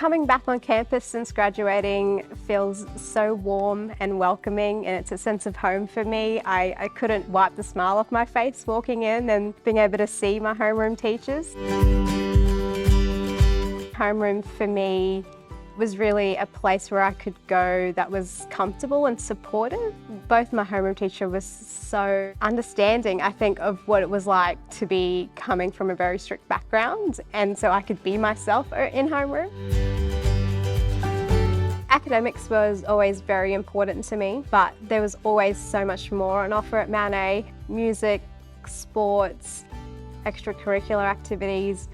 Coming back on campus since graduating feels so warm and welcoming, and it's a sense of home for me. I couldn't wipe the smile off my face walking in and being able to see my homeroom teachers. Homeroom for me was really a place where I could go that was comfortable and supportive. Both my homeroom teacher was so understanding, I think, of what it was like to be coming from a very strict background, and so I could be myself in homeroom. Academics was always very important to me, but there was always so much more on offer at Alumnae: music, sports, extracurricular activities.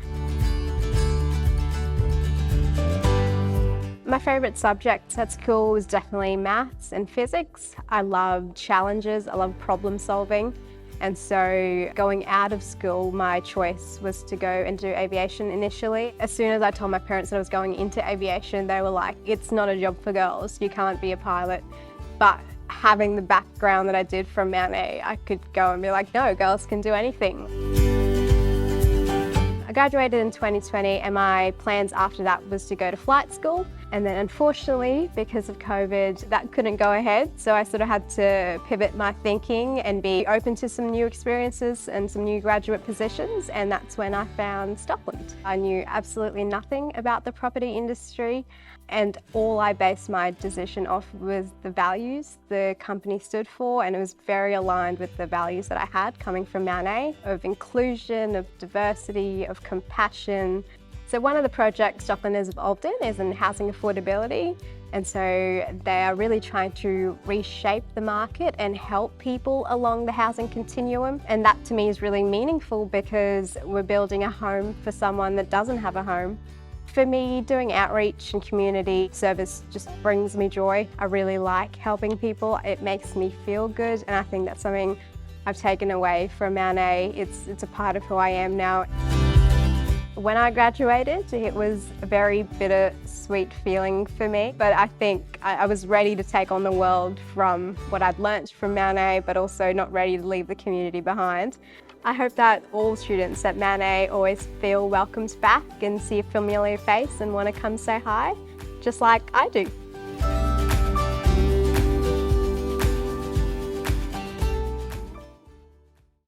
My favourite subjects at school was definitely maths and physics. I loved challenges, I loved problem solving. And so going out of school, my choice was to go and do aviation initially. As soon as I told my parents that I was going into aviation, they were like, it's not a job for girls, you can't be a pilot. But having the background that I did from Alumnae, I could go and be like, no, girls can do anything. I graduated in 2020 and my plans after that was to go to flight school. And then unfortunately, because of COVID, that couldn't go ahead. So I sort of had to pivot my thinking and be open to some new experiences and some new graduate positions. And that's when I found Stockland. I knew absolutely nothing about the property industry, and all I based my decision off was the values the company stood for, and it was very aligned with the values that I had coming from Alumnae, of inclusion, of diversity, of compassion. So one of the projects Stockland is involved in is in housing affordability, and so they are really trying to reshape the market and help people along the housing continuum. And that to me is really meaningful because we're building a home for someone that doesn't have a home. For me, doing outreach and community service just brings me joy. I really like helping people. It makes me feel good, and I think that's something I've taken away from Alumnae. It's a part of who I am now. When I graduated, it was a very bittersweet feeling for me, but I think I was ready to take on the world from what I'd learnt from Alumnae, but also not ready to leave the community behind. I hope that all students at Alumnae always feel welcomed back and see a familiar face and want to come say hi, just like I do.